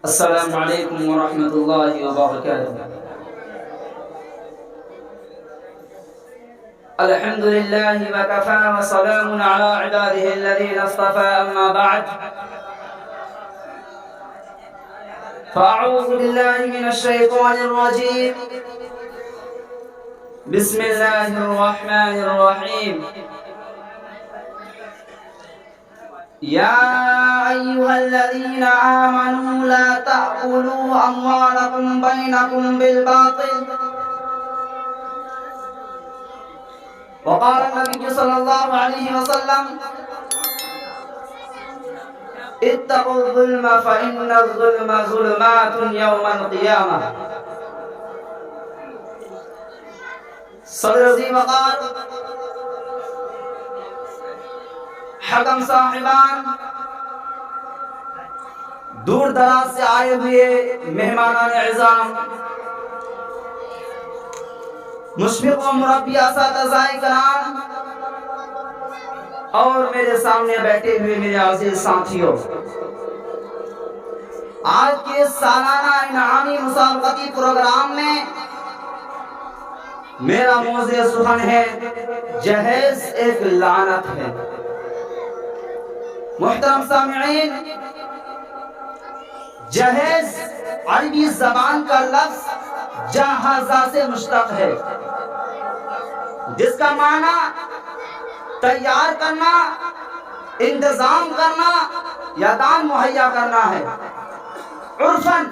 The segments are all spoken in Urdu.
السلام علیکم ورحمۃ اللہ وبرکاتہ۔ الحمد للہ وکفى وسلام علی عباده الذین اصطفى، اما بعد فاعوذ باللہ من الشیطان الرجیم، بسم اللہ الرحمن الرحیم۔ یا ایہا الذین آمنوا لا تأکلوا اموالکم بینکم بالباطل، وقال النبی صلی اللہ علیہ وسلم اتقوا الظلم فإن الظلم ظلمات یوم القیامہ۔ صدر عظیم وقار، حکم صاحبان، دور دراز سے آئے ہوئے مہمانان اعظام، مشفق و مربی اساتذہ کرام، اور میرے سامنے بیٹھے ہوئے میرے عزیز ساتھیوں، آج کے سالانہ انعامی مسابقتی پروگرام میں میرا موضوع سخن ہے جہیز ایک لعنت ہے۔ محترم سامعین، جہیز عربی زبان کا لفظ جہازہ سے مشتق ہے، جس کا معنی تیار کرنا، انتظام کرنا یا دان مہیا کرنا ہے۔ عرفاً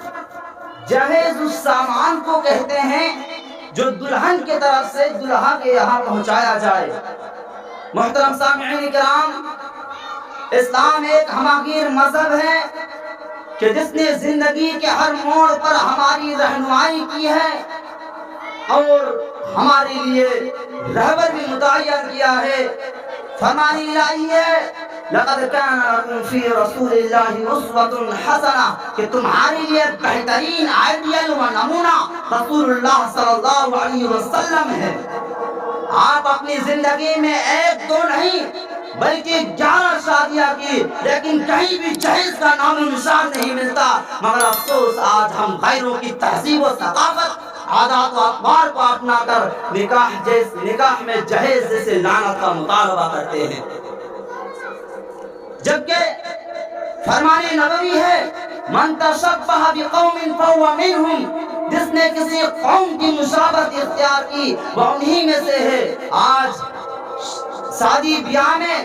جہیز اس سامان کو کہتے ہیں جو دلہن کی طرف سے دلہا کے یہاں پہنچایا جائے۔ محترم سامعین کرام، اسلام ایک ہماگیر مذہب ہے کہ جس نے زندگی کے ہر موڑ پر ہماری رہنمائی کی ہے اور ہمارے لیے رہبر بھی متعین کیا ہے۔ فرمان الہی ہے لقد کان لکم فی رسول اللہ اسوۃ حسنہ، کہ تمہارے لیے بہترین آئیڈیل و نمونہ رسول اللہ صلی اللہ علیہ وسلم ہے۔ آپ اپنی زندگی میں ایک دو نہیں بلکہ 11 شادیاں کی، لیکن کہیں بھی جہیز کا نام و نشان نہیں ملتا۔ مگر افسوس آج ہم غیروں کی تہذیب و ثقافت، عادات و اطوار کو اپنا کر نکاح میں جہیز جیسے لعنت کا مطالبہ کرتے ہیں، جبکہ فرمان نبوی ہے من تشبہ بقوم فہو منہم، جس نے کسی قوم کی مشابہت اختیار کی وہ انہی میں سے ہے۔ آج شادی بیاہ میں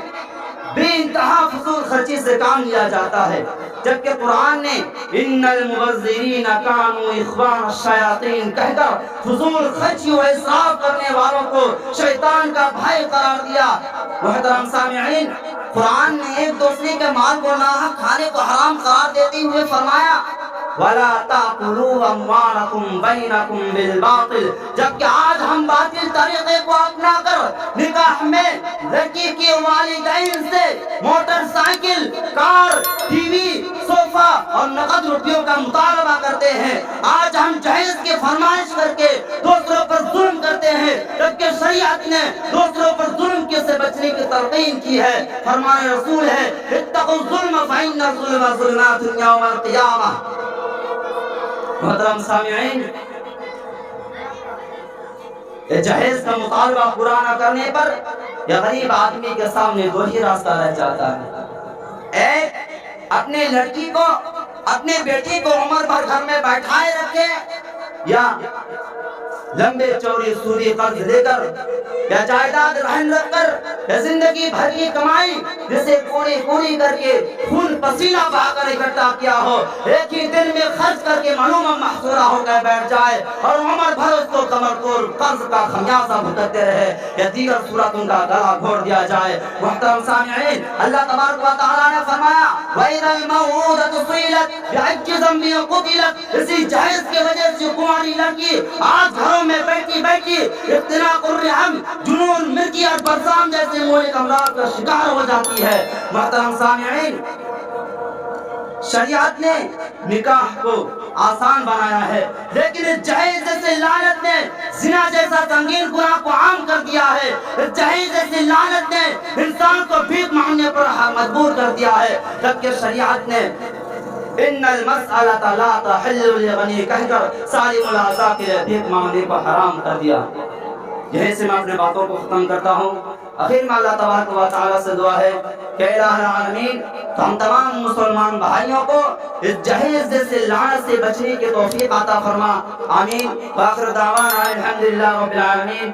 بے انتہا فضول خرچی سے کام لیا جاتا ہے، جبکہ قرآن نے ان المبذرین کانوا اخوان الشیاطین کہہ کر فضول خرچی و اسراف کرنے والوں کو شیطان کا بھائی قرار دیا۔ محترم سامعین، قرآن نے ایک دوسرے کے مال کو ناحق کھانے کو حرام قرار دیتے ہوئے فرمایا وَلَا تَأْكُلُوا أَمْوَالَكُمْ بَيْنَكُمْ بِالْبَاطِلِ، جبکہ آج ہم باطل طریقے کو اپنا کر نکاح میں لڑکی کے والدین سے موٹر سائیکل، کار، ٹی وی، صوفہ اور نقد روپیوں کا مطالبہ کرتے ہیں۔ آج ہم جہیز کی فرمائش کر کے دوسروں پر ظلم کرتے ہیں، جبکہ شریعت نے دوسروں پر ظلم سے بچنے کی تلقین کی ہے۔ فرمان رسول ہے اتقوا الظلم فإن الظلم ظلمات یوم القیامہ۔ محترم سامعین، جہیز کا مطالبہ پورا نہ کرنے پر یا غریب آدمی کے سامنے دو ہی راستہ رہ جاتا ہے، ایک اپنے لڑکی کو، اپنے بیٹی کو عمر بھر گھر میں بیٹھائے رکھے، یا لمبے چوڑے سودی قرض لے کر یا جائیداد رہن رکھ کر یا زندگی بھر کی کمائی جسے کوڑی کوڑی کر کے خون پسینہ بہا کر اکٹھا کیا ہو ایک ہی دن میں خرچ کر کے معلوم محصورہ ہو کر بیٹھ جائے اور عمر بھر اس کو کمر توڑ قرض کا خمیازہ بھگتتے رہے یا دیگر صورت ان کا گلا گھوڑ دیا جائے۔ محترم سامعین، اللہ تبارک و تعالیٰ نے فرمایا وَإِذَا الْمَوْءُودَةُ سُئِلَتْ بِأَيِّ ذَنبٍ قُتِلَتْ، اسی جہیز کی وجہ سے کنواری لڑکی آج گھروں میں بیٹھی بیٹھی اختناق الرحم، جنون، مرگی اور برسام جیسے مہلک امراض کا شکار ہو جاتی ہے۔ محترم سامعین، شریعت نے نکاح کو آسان بنایا ہے، لیکن اس جہیز جیسے لعنت نے زنا جیسا سنگین گناہ کو عام کر دیا ہے۔ اس جہیز جیسے لعنت نے انسان کو بھیک مانگنے پر مجبور کر دیا ہے، جبکہ شریعت نے ان المسألۃ لا تحل لغنی کہہ کر سالم الاعضاء کے لیے بھیک مانگنے کو حرام کر دیا۔ یہیں سے میں اپنے باتوں کو ختم کرتا ہوں۔ آخر میں اللہ تبارک و تعالیٰ سے دعا ہے کہ الہ العالمین ہم تمام مسلمان بھائیوں کو اس جہیز جیسے لعنت سے بچنے کی توفیق عطا فرما، آمین۔ وآخر دعوانا الحمدللہ رب العالمین۔